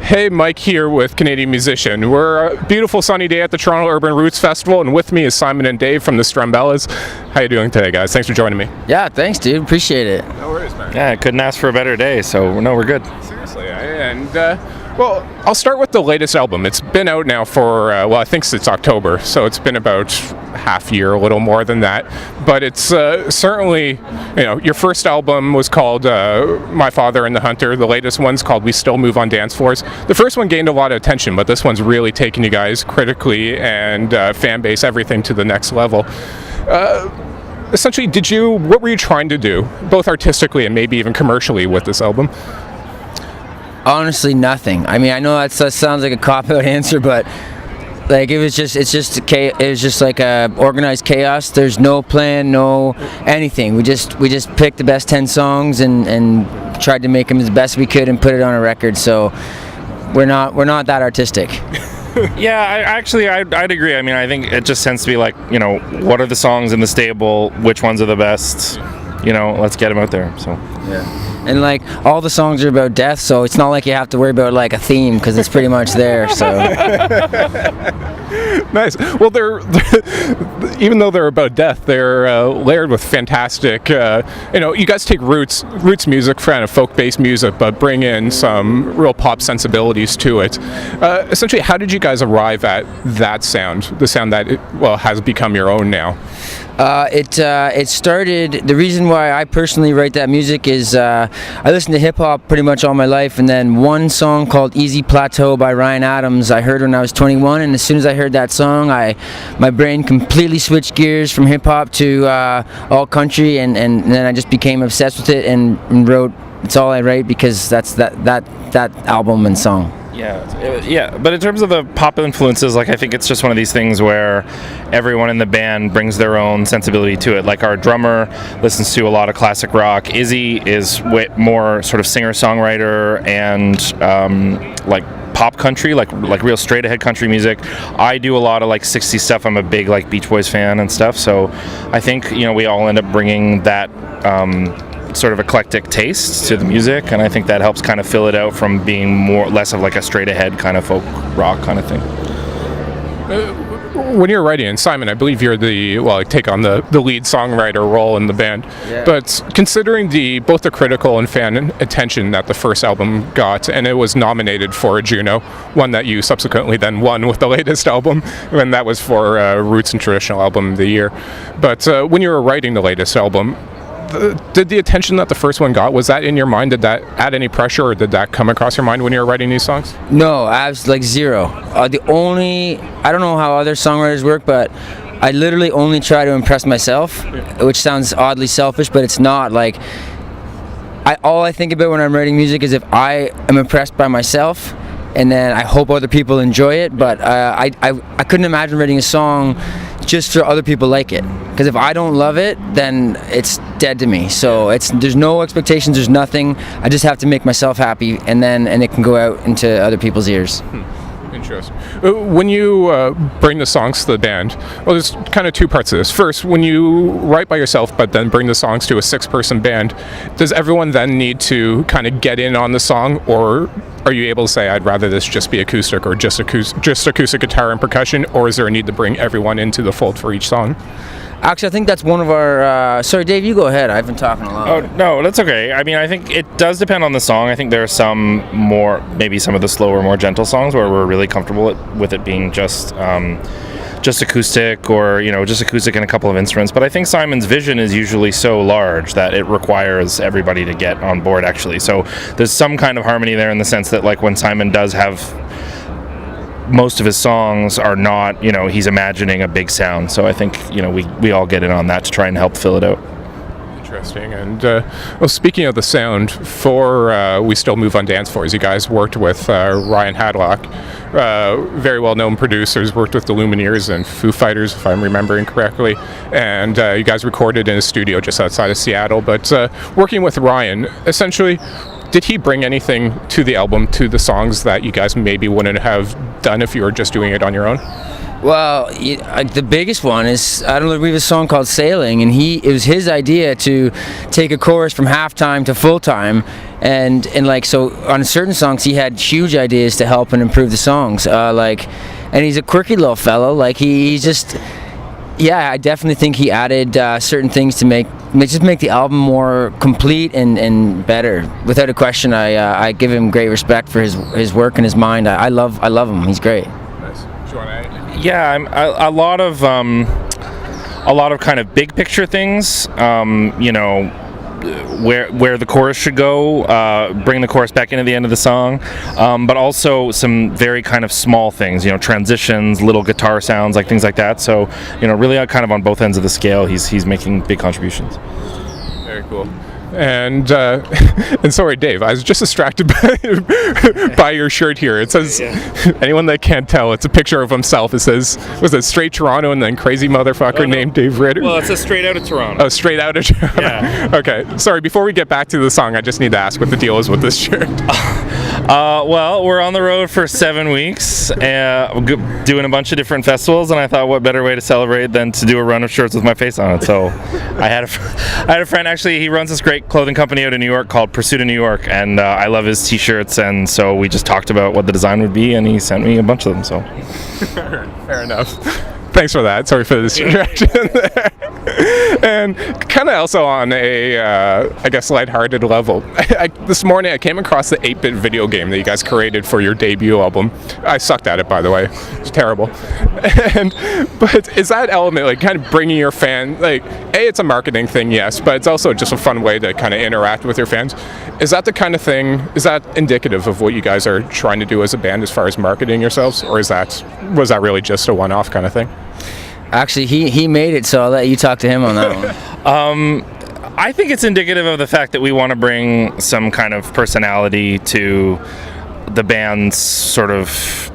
Hey, Mike here with Canadian Musician. We're a beautiful sunny day at the Toronto Urban Roots Festival, and with me is Simon and Dave from the Strumbellas. How you doing today, guys? Thanks for joining me. Yeah, thanks, dude. Appreciate it. No worries, man. Yeah, I couldn't ask for a better day, so no, we're good. Seriously, and well, I'll start with the latest album. It's been out now for, I think since October, so it's been about half year, a little more than that. But it's certainly, your first album was called My Father and the Hunter. The latest one's called We Still Move on Dance Floors. The first one gained a lot of attention, but this one's really taken you guys critically and fan base, everything to the next level. Essentially, what were you trying to do, both artistically and maybe even commercially, with this album? Honestly, nothing. I mean, I know that sounds like a cop-out answer, but like it was just like a organized chaos. There's no plan, no anything. We just picked the best 10 songs and tried to make them as best we could and put it on a record. So we're not that artistic. Yeah, I'd agree. I mean, I think it just tends to be like, what are the songs in the stable? Which ones are the best? Let's get them out there. So yeah. And like all the songs are about death, so it's not like you have to worry about like a theme because it's pretty much there. So nice. Well, they're even though they're about death, they're layered with fantastic. You guys take roots music, kind of folk-based music, but bring in some real pop sensibilities to it. Essentially, how did you guys arrive at that sound? The sound that has become your own now. It started. The reason why I personally write that music is I listened to hip hop pretty much all my life, and then one song called "Easy Plateau" by Ryan Adams I heard when I was 21, and as soon as I heard that song, my brain completely switched gears from hip hop to all country, and then I just became obsessed with it and wrote "It's All I Write" because that's that album and song. Yeah, but in terms of the pop influences, like I think it's just one of these things where everyone in the band brings their own sensibility to it. Like our drummer listens to a lot of classic rock. Izzy is way more sort of singer-songwriter and like pop country, like real straight ahead country music. I do a lot of like 60s stuff. I'm a big like Beach Boys fan and stuff. So I think we all end up bringing that sort of eclectic taste to the music, and I think that helps kind of fill it out from being less of like a straight ahead kind of folk rock kind of thing. When you're writing, and Simon, I believe you're take on the lead songwriter role in the band. Yeah. But considering both the critical and fan attention that the first album got, and it was nominated for a Juno, one that you subsequently then won with the latest album, and that was for Roots and Traditional Album of the Year. But when you were writing the latest album, did the attention that the first one got, was that in your mind? Did that add any pressure, or did that come across your mind when you were writing these songs? No, I was like zero. I don't know how other songwriters work, but I literally only try to impress myself, which sounds oddly selfish, but it's not. Like, all I think about when I'm writing music is if I am impressed by myself, and then I hope other people enjoy it. But I couldn't imagine writing a song just for other people like it, because if I don't love it, then it's dead to me. So there's no expectations, there's nothing. I just have to make myself happy, and it can go out into other people's ears. Interesting. When you bring the songs to the band, there's kind of two parts to this. First, when you write by yourself but then bring the songs to a 6-person band, does everyone then need to kind of get in on the song, or are you able to say, I'd rather this just be acoustic, or just acoustic guitar and percussion, or is there a need to bring everyone into the fold for each song? Actually, I think that's one of our... sorry, Dave, you go ahead. I've been talking a lot. Oh, no, that's okay. I mean, I think it does depend on the song. I think there are maybe some of the slower, more gentle songs where we're really comfortable with it being just acoustic, or, just acoustic and a couple of instruments. But I think Simon's vision is usually so large that it requires everybody to get on board, actually. So there's some kind of harmony there in the sense that, like, when Simon does have... most of his songs are not, he's imagining a big sound. So I think, we all get in on that to try and help fill it out. Interesting. And speaking of the sound, for We Still Move on Dance Floors, you guys worked with Ryan Hadlock, very well-known producers, worked with the Lumineers and Foo Fighters, if I'm remembering correctly, and you guys recorded in a studio just outside of Seattle. But working with Ryan, essentially, did he bring anything to the album, to the songs, that you guys maybe wouldn't have done if you were just doing it on your own? Well, the biggest one is, I don't know, we have a song called Sailing, and it was his idea to take a chorus from halftime to full time, and like, so on certain songs he had huge ideas to help and improve the songs, and he's a quirky little fellow, like he's just, yeah, I definitely think he added certain things to make the album more complete and better. Without a question, I give him great respect for his work and his mind. I love him. He's great. Nice. Do you want to add? Yeah, a lot of kind of big picture things. Where the chorus should go, bring the chorus back into the end of the song, but also some very kind of small things, transitions, little guitar sounds, like things like that. So, really kind of on both ends of the scale, he's making big contributions. Very cool. And sorry, Dave, I was just distracted by your shirt here. It says, anyone that can't tell, it's a picture of himself. It says, was it Straight Toronto and then crazy motherfucker named Dave Ritter? Well, it says Straight Out of Toronto. Oh, Straight Out of Toronto. Yeah. Okay, sorry, before we get back to the song, I just need to ask what the deal is with this shirt. Well, we're on the road for 7 weeks, doing a bunch of different festivals, and I thought, what better way to celebrate than to do a run of shirts with my face on it. So I had a friend, actually, he runs this great clothing company out in New York called Pursuit of New York, and I love his t-shirts, and so we just talked about what the design would be, and he sent me a bunch of them. So Fair enough. Thanks for that. Sorry for the distraction there. And kind of also on a, I guess, lighthearted level. This morning I came across the 8-bit video game that you guys created for your debut album. I sucked at it, by the way. It's terrible. But is that element, like, kind of bringing your fan, like, it's a marketing thing, yes, but it's also just a fun way to kind of interact with your fans. Is that the kind of thing, is that indicative of what you guys are trying to do as a band as far as marketing yourselves, or was that really just a one-off kind of thing? Actually, he made it, so I'll let you talk to him on that one. I think it's indicative of the fact that we want to bring some kind of personality to the band's sort of,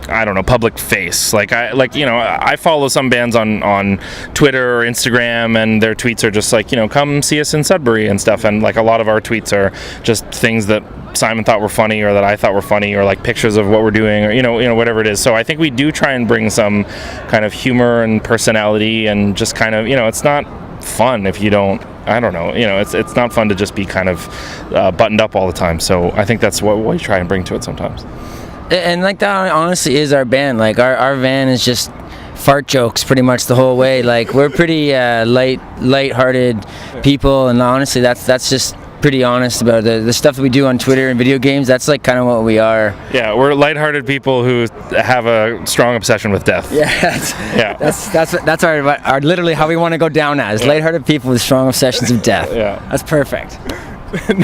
I don't know, public face. I follow some bands on Twitter or Instagram, and their tweets are just like, come see us in Sudbury and stuff, and like a lot of our tweets are just things that Simon thought were funny, or that I thought were funny, or like pictures of what we're doing, or whatever it is. So I think we do try and bring some kind of humor and personality, and just kind of, it's not fun if you don't, I don't know, it's not fun to just be kind of buttoned up all the time. So I think that's what we try and bring to it sometimes. And like that honestly is our band. Like our van is just fart jokes pretty much the whole way. Like we're pretty light-hearted people, and honestly that's just pretty honest about the stuff that we do on Twitter and video games. That's like kind of what we are. Yeah, we're lighthearted people who have a strong obsession with death. Yeah, that's our literally how we want to go down as lighthearted people with strong obsessions with death. Yeah, that's perfect.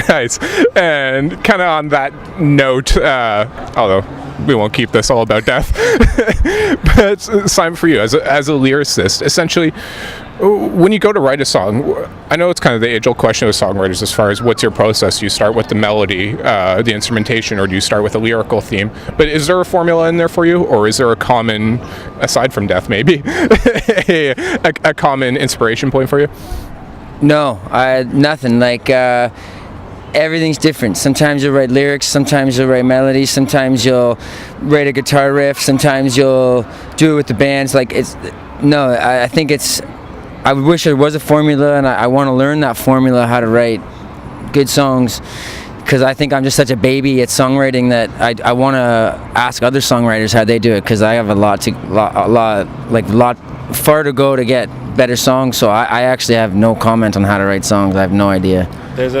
Nice. And kind of on that note, although we won't keep this all about death, but Simon, for you as a lyricist, essentially, when you go to write a song, I know it's kind of the age-old question with songwriters as far as what's your process. Do you start with the melody, the instrumentation, or do you start with a lyrical theme? But is there a formula in there for you, or is there a common, aside from death maybe, a common inspiration point for you? No, nothing. Like everything's different. Sometimes you'll write lyrics, sometimes you'll write melodies, sometimes you'll write a guitar riff, sometimes you'll do it with the bands. Like I think I wish there was a formula, and I want to learn that formula, how to write good songs, because I think I'm just such a baby at songwriting that I want to ask other songwriters how they do it, because I have a lot far to go to get better songs. So I actually have no comment on how to write songs. I have no idea. There's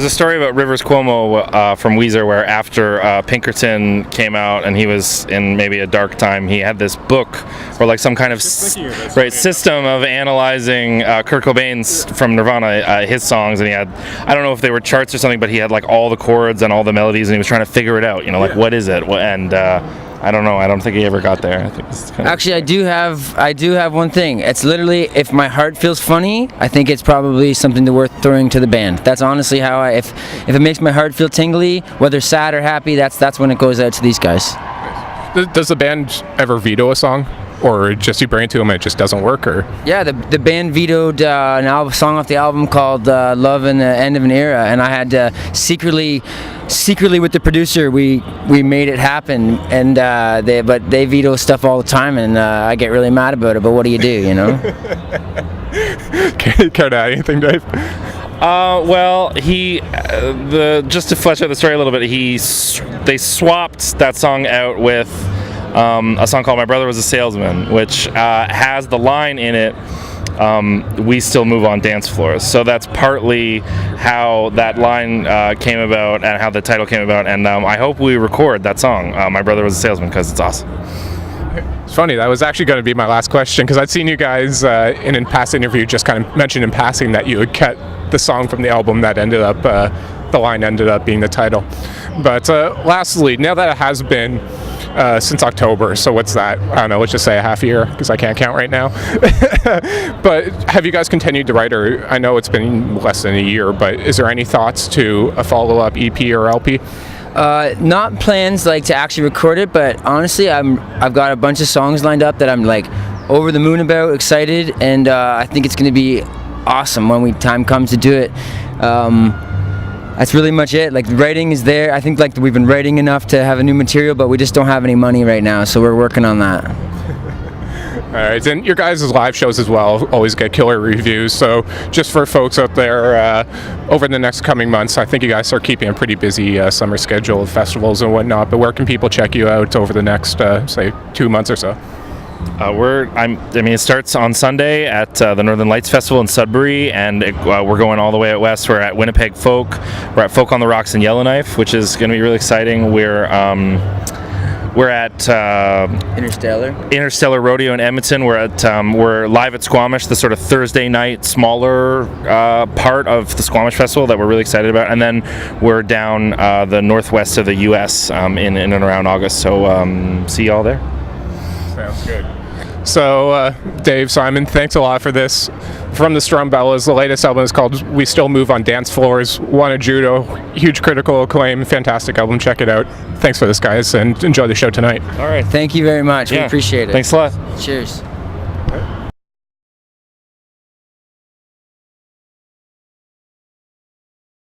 a story about Rivers Cuomo from Weezer, where after Pinkerton came out and he was in maybe a dark time, he had this book or like some kind of system of analyzing Kurt Cobain's from Nirvana, his songs, and he had, I don't know if they were charts or something, but he had like all the chords and all the melodies, and he was trying to figure it out, like what is it? And I don't know. I don't think he ever got there. I think it's kind of actually, I do have one thing. It's literally, if my heart feels funny, I think it's probably something worth throwing to the band. That's honestly how if it makes my heart feel tingly, whether sad or happy, that's when it goes out to these guys. Does the band ever veto a song? or just you bring it to them and it just doesn't work? Or Yeah, the band vetoed an song off the album called "Love in the End of an Era," and I had to secretly with the producer we made it happen, and they veto stuff all the time, and I get really mad about it. But what do you do, you know? care to add anything, Dave? Well, just to flesh out the story a little bit, they swapped that song out with a song called "My Brother Was a Salesman," which has the line in it, "We still move on dance floors." So that's partly how that line came about and how the title came about. And I hope we record that song, "My Brother Was a Salesman," because it's awesome. It's funny, that was actually going to be my last question, because I'd seen you guys in a past interview just kind of mention in passing that you had cut the song from the album that ended up, the line ended up being the title. But lastly, now that it has been since October, so what's that? I don't know, let's just say a half year, because I can't count right now. But have you guys continued to write, or I know it's been less than a year, but is there any thoughts to a follow-up EP or LP? Not plans like to actually record it, but honestly, I've got a bunch of songs lined up that I'm like over the moon about, excited, and I think it's going to be awesome when time comes to do it. That's really much it. Like, the writing is there. I think like we've been writing enough to have a new material, but we just don't have any money right now, so we're working on that. All right, and your guys' live shows as well always get killer reviews. So just for folks out there, over the next coming months, I think you guys are keeping a pretty busy summer schedule of festivals and whatnot. But where can people check you out over the next, say, 2 months or so? It starts on Sunday at the Northern Lights Festival in Sudbury, and we're going all the way out west. We're at Winnipeg Folk. We're at Folk on the Rocks in Yellowknife, which is going to be really exciting. We're at Interstellar Rodeo in Edmonton. We're live at Squamish, the sort of Thursday night smaller part of the Squamish Festival that we're really excited about, and then we're down the northwest of the U.S. In and around August. So see y'all there. Sounds good. So, Dave, Simon, thanks a lot for this. From the Strumbellas, the latest album is called "We Still Move on Dance Floors." Won a Judo, huge critical acclaim, fantastic album. Check it out. Thanks for this, guys, and enjoy the show tonight. All right, thank you very much. We appreciate it. Thanks a lot. Cheers.